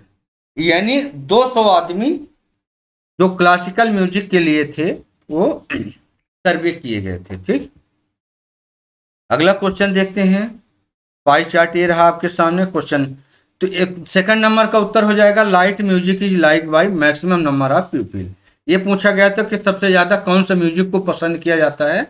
यानी 200 आदमी जो क्लासिकल म्यूजिक के लिए थे वो सर्वे किए गए थे। ठीक, अगला क्वेश्चन देखते हैं। पाई चार्ट ये रहा आपके सामने क्वेश्चन। तो एक सेकंड नंबर का उत्तर हो जाएगा light music is like by maximum number of people. ये पूछा गया था कि सबसे ज़्यादा कौन सा म्यूजिक को पसंद किया जाता है,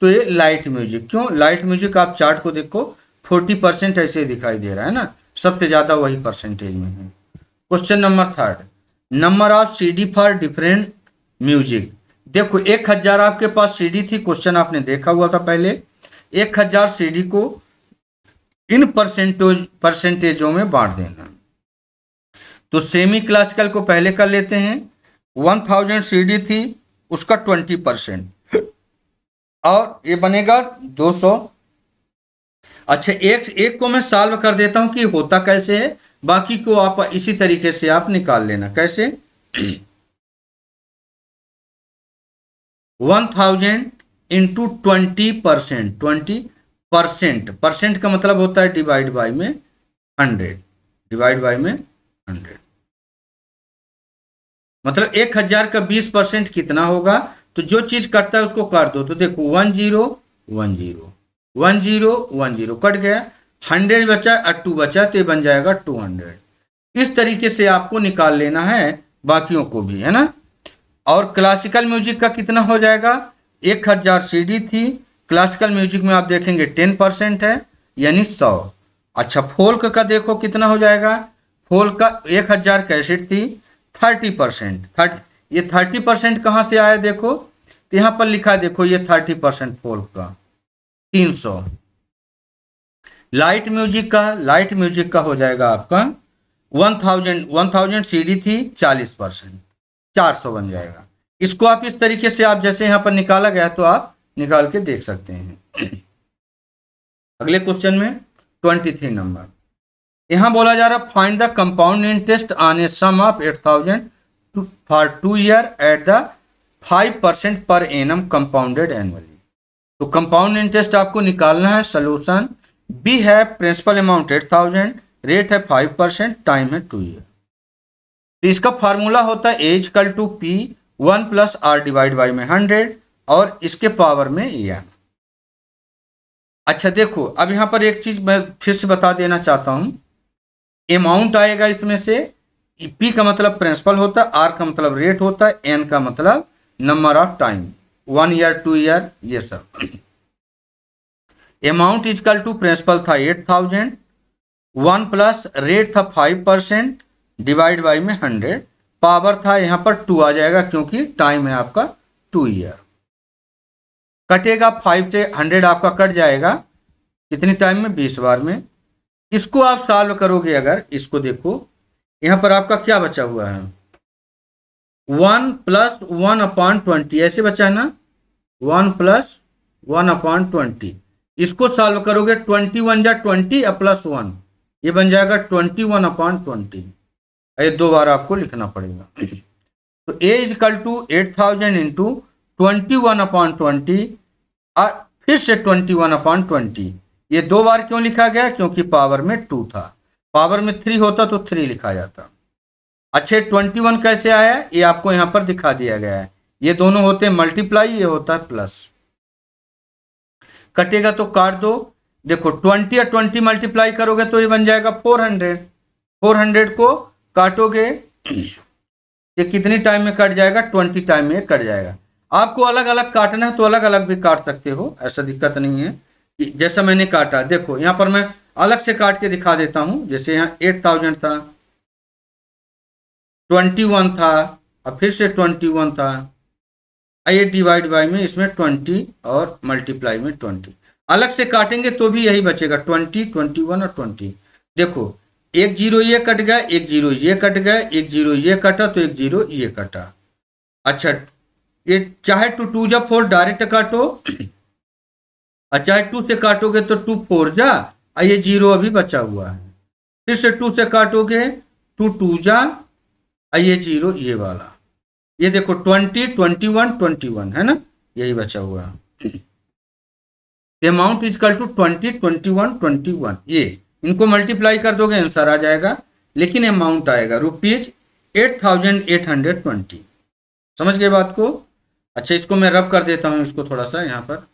तो ये लाइट म्यूजिक। क्यों लाइट म्यूजिक, आप चार्ट को देखो 40% ऐसे दिखाई दे रहा है ना, सबसे ज़्यादा वही परसेंटेज में है। Question number 3, number of CD for different music. देखो 1000 आपके पास CD थी, क्वेश्चन आपने देखा हुआ था पहले। 1000 CD को इन परसेंटेजों में बांट देना। तो सेमी क्लासिकल को पहले कर लेते हैं। 1000 CD थी, उसका 20%, और ये बनेगा 200। अच्छा, एक को मैं सॉल्व कर देता हूं कि होता कैसे है, बाकी को आप इसी तरीके से आप निकाल लेना। कैसे 1000 इंटू 20%, 20% का मतलब होता है डिवाइड बाई में 100, डिवाइड बाई में 100, मतलब 1000 का 20% कितना होगा। तो जो चीज कटता है उसको काट दो। तो देखो 10 10 10 10 कट गया, 100 बचा और 2 बचा, तो ये बन जाएगा 200। इस तरीके से आपको निकाल लेना है, बाकियों को भी, है ना। और क्लासिकल म्यूजिक का कितना हो जाएगा, 1000 CD थी, क्लासिकल म्यूजिक में आप देखेंगे 10% है, यानी 100। अच्छा, फोल्क का देखो कितना हो जाएगा, फोल्क का 1000 कैसेट थी, 30%, ये 30% कहाँ से आया देखो, तो यहाँ पर लिखा है देखो, ये 30% फोल्क का 300। लाइट म्यूजिक का हो जाएगा आपका 1000 CD थी, 40%, 400 बन जाएगा। इसको आप इस तरीके से, आप जैसे यहाँ पर निकाला गया तो आप निकाल के देख सकते हैं। अगले क्वेश्चन में 23 नंबर, यहां बोला जा रहा find the compound interest on a sum of 8000 for 2 year at the 5% per annum compounded annually. तो कंपाउंड इंटरेस्ट आपको निकालना है। सोल्यूशन, बी है प्रिंसिपल अमाउंट 8000, रेट है 5%, टाइम है 2 ईयर। तो इसका फार्मूला होता है A equal to P 1 plus R divide by में 100, और इसके पावर में एन। अच्छा देखो, अब यहां पर एक चीज मैं फिर से बता देना चाहता हूं। अमाउंट आएगा इसमें से, पी का मतलब प्रिंसिपल होता है, आर का मतलब रेट होता है, एन का मतलब number of time, 1 year 2 year ये सब। अमाउंट इजकल टू प्रिंसिपल था 8000, 1 प्लस रेट था 5% डिवाइड बाई में 100, पावर था यहां पर 2 आ जाएगा क्योंकि टाइम है आपका 2 ईयर। कटेगा 5 से 100 आपका कट जाएगा, कितनी टाइम में, 20 बार में। इसको आप सॉल्व करोगे, अगर इसको देखो यहाँ पर आपका क्या बचा हुआ है, 1 प्लस 1/20 ऐसे बचा है ना, 1 प्लस 1/20। इसको सॉल्व करोगे 21 जा 20 प्लस 1, ये बन जाएगा 21/20। ये 2 बार आपको लिखना पड़ेगा। तो a इजकल टू 8000 इंटू 21/20 और फिर से 21/20। ये 2 बार क्यों लिखा गया, क्योंकि पावर में 2 था, पावर में 3 होता तो 3 लिखा जाता। अच्छे 21 कैसे आया, ये आपको यहाँ पर दिखा दिया गया है। ये दोनों होते हैं मल्टीप्लाई, ये होता है प्लस। कटेगा तो काट दो। देखो 20 और 20 मल्टीप्लाई करोगे तो ये बन जाएगा 400। 400 को काटोगे, ये कितनी टाइम में कट जाएगा, 20 टाइम में कट जाएगा। आपको अलग अलग काटना है तो अलग अलग भी काट सकते हो, ऐसा दिक्कत नहीं है। जैसा मैंने काटा, देखो यहाँ पर मैं अलग से काट के दिखा देता हूं। जैसे यहाँ 8000 था, 21 था, और फिर से 21 था, ये डिवाइड बाय में इसमें 20 और मल्टीप्लाई में 20। अलग से काटेंगे तो भी यही बचेगा 20, 21 और 20। देखो 1 0 ये कट गया, 1 0 ये कट गया, 1 0 ये कटा तो 1 0 ये कटा। अच्छा, ये चाहे 2 2 जा 4 डायरेक्ट काटो, और चाहे 2 से काटोगे तो 2 4 जा, और ये 0 अभी बचा हुआ है। फिर से 2 से काटोगे 2 2 जा, और ये 0 ये वाला। ये देखो 20 21 21 है ना, यही बचा हुआ है। Amount equal to 20 21 21। ये इनको मल्टीप्लाई कर दोगे आंसर आ जाएगा, लेकिन अमाउंट आएगा ₹8820। समझ गए बात को। अच्छा, इसको मैं रब कर देता हूं, इसको थोड़ा सा यहाँ पर।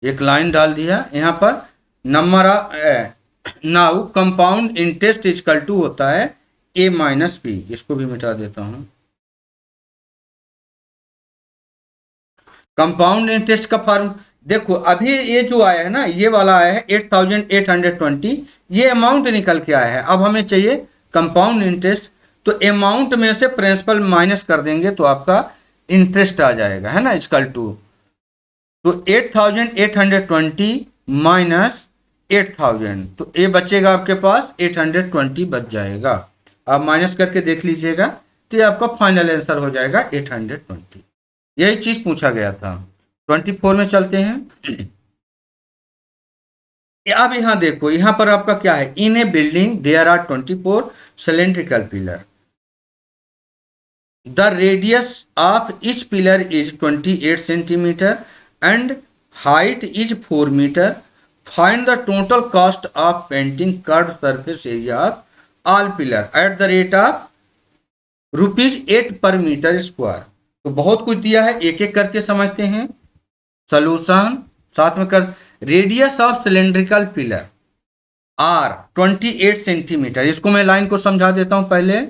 एक लाइन डाल दिया यहाँ पर। Number now compound interest equal to होता है a माइनस बी। इसको भी मिटा देता हूं। कंपाउंड इंटरेस्ट का फॉर्म देखो, अभी ये जो आया है ना, ये वाला आया है 8820, ये अमाउंट निकल के आया है। अब हमें चाहिए कंपाउंड इंटरेस्ट, तो अमाउंट में से प्रिंसिपल माइनस कर देंगे तो आपका इंटरेस्ट आ जाएगा, है ना, इजकल टू। तो 8820 माइनस 8000, तो ये बचेगा आपके पास 820 बच जाएगा। आप माइनस करके देख लीजिएगा, तो ये आपका फाइनल आंसर हो जाएगा 820। यही चीज पूछा गया था। 24 में चलते हैं। अब यहां देखो, यहां पर आपका क्या है, in a building there are 24 cylindrical pillar, the radius of each pillar is 28 centimetre and height is 4 metre. Find the total cost of painting curve surface area of all pillar at the rate of ₹8 per metre square. तो बहुत कुछ दिया है, एक एक करके समझते हैं। सोल्यूशन साथ में कर। Radius of cylindrical pillar r 28 centimeter. इसको मैं लाइन को समझा देता हूं पहले।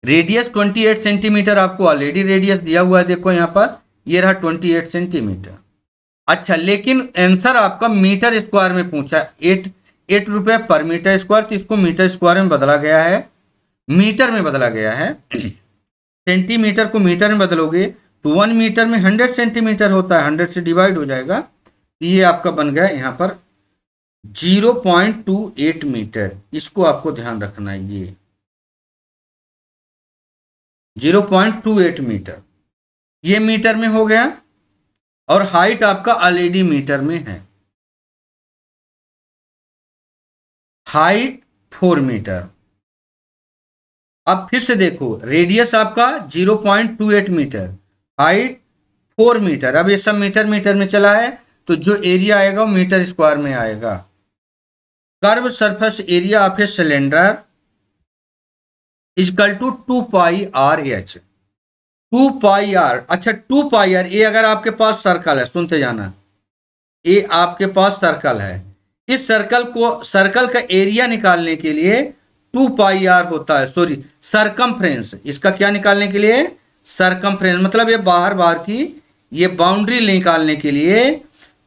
रेडियस 28 सेंटीमीटर आपको ऑलरेडी रेडियस दिया हुआ है, देखो यहां पर, ये रहा 28 सेंटीमीटर। अच्छा, लेकिन आंसर आपका मीटर स्क्वायर में पूछा, 8 रुपए पर मीटर स्क्वायर, तो इसको मीटर स्क्वायर में बदला गया है, मीटर में बदला गया है। सेंटीमीटर को मीटर में बदलोगे तो 1 मीटर में 100 सेंटीमीटर होता है, 100 से डिवाइड हो जाएगा। ये आपका बन गया यहाँ पर 0.28 मीटर। इसको आपको ध्यान रखना है, ये 0.28 मीटर ये मीटर में हो गया, और हाइट आपका ऑलरेडी मीटर में है, हाइट 4 मीटर। अब फिर से देखो, रेडियस आपका 0.28 मीटर, हाइट 4 मीटर। अब ये सब मीटर मीटर में चला है, तो जो एरिया आएगा वो मीटर स्क्वायर में आएगा। Curve surface area of a cylinder equal to 2 pi are h. 2 pi r, अच्छा 2 पाई आर, ये अगर आपके पास सर्कल है, सुनते जाना, ये आपके पास सर्कल है, इस सर्कल का एरिया निकालने के लिए 2 पाई आर होता है, सॉरी सरकमफ्रेंस। इसका क्या निकालने के लिए, सरकमफ्रेंस, मतलब ये बाहर की ये बाउंड्री निकालने के लिए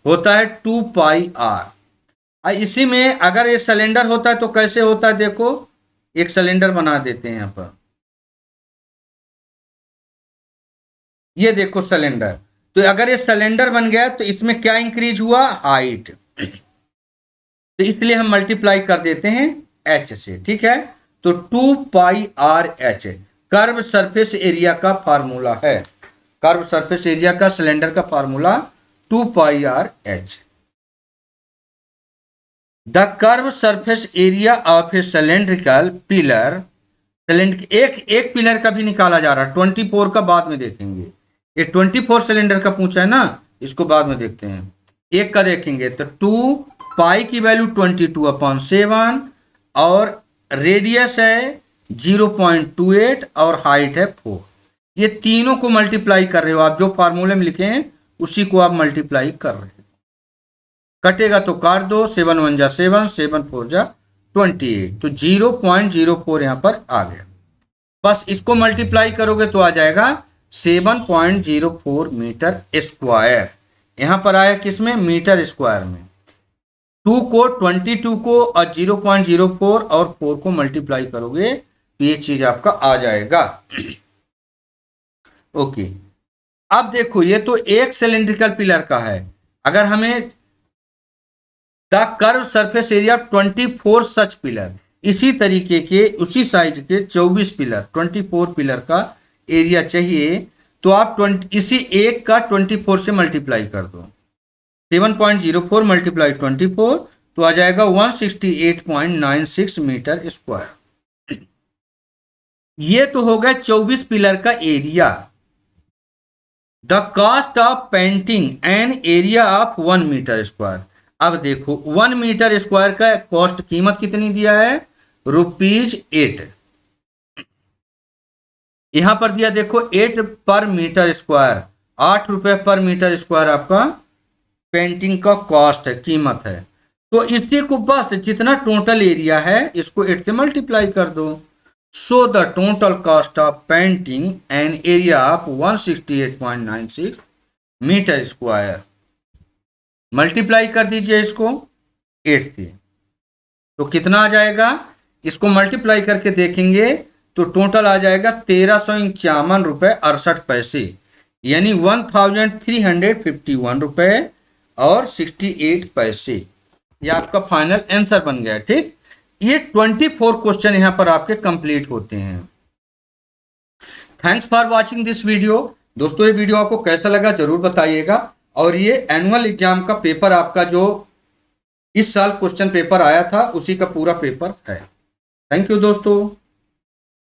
होता है 2 पाई आर। इसी में अगर ये सिलेंडर होता है तो कैसे होता है, देखो एक सिलेंडर बना देते हैं यहां पर। ये देखो सिलेंडर, तो अगर ये सिलेंडर बन गया तो इसमें क्या इंक्रीज हुआ, हाइट, तो इसलिए हम मल्टीप्लाई कर देते हैं एच से, ठीक है। तो 2 pi are H curve surface area का फार्मूला है, कर्व सरफेस एरिया का सिलेंडर का formula 2 pi are H. The curve surface area of a cylindrical pillar, एक पिलर का भी निकाला जा रहा है, 24 का बाद में देखेंगे, ये 24 सिलेंडर का पूछा है ना, इसको बाद में देखते हैं, एक का देखेंगे। तो 2 पाई की वैल्यू 22/7 और रेडियस है 0.28 और हाइट है 4। ये तीनों को मल्टीप्लाई कर रहे हो आप, जो फार्मूले में लिखे हैं उसी को आप मल्टीप्लाई कर रहे हो। कटेगा तो काट दो, 7 1 जा 7, 7 4 जा 28, तो 0.04 यहां पर आ गया। बस इसको मल्टीप्लाई करोगे तो आ जाएगा 7.04 मीटर स्क्वायर। यहां पर आया किसमें, मीटर स्क्वायर में। 2 को 22 को और 0.04 और 4 को मल्टीप्लाई करोगे तो ये चीज आपका आ जाएगा। ओके, अब देखो ये तो एक सिलेंड्रिकल पिलर का है। अगर हमें the curve surface area 24 such pillar, इसी तरीके के उसी साइज के 24 पिलर 24 पिलर का एरिया चाहिए, तो आप इसी एक का 24 से मल्टीप्लाई कर दो। 7.04 मल्टीप्लाई 24 तो आ जाएगा 168.96 मीटर स्क्वायर। ये तो हो गया 24 पिलर का area. The cost of painting an area of 1 meter square. अब देखो 1 मीटर स्क्वायर का कॉस्ट, कीमत कितनी दिया है, ₹8। यहां पर दिया देखो 8 पर मीटर स्क्वायर, 8 रुपए पर मीटर स्क्वायर आपका पेंटिंग का कॉस्ट है, कीमत है। तो इसी को बस जितना टोटल एरिया है इसको 8 से मल्टीप्लाई कर दो। So the total cost of painting an area of 168.96 meter square. Multiply कर दीजिए इसको 8 से, तो कितना आ जाएगा, इसको मल्टीप्लाई करके देखेंगे तो टोटल आ जाएगा 1351 रुपए 68 पैसे, यानी 1351 रुपए और 68 पैसे। ये आपका फाइनल आंसर बन गया, ठीक। ये 24 क्वेश्चन यहां पर आपके कंप्लीट होते हैं। Thanks for watching this video. दोस्तों ये वीडियो आपको कैसा लगा जरूर बताइएगा। और ये एनुअल एग्जाम का पेपर आपका जो इस साल क्वेश्चन पेपर आया था उसी का पूरा पेपर है। थैंक यू दोस्तों।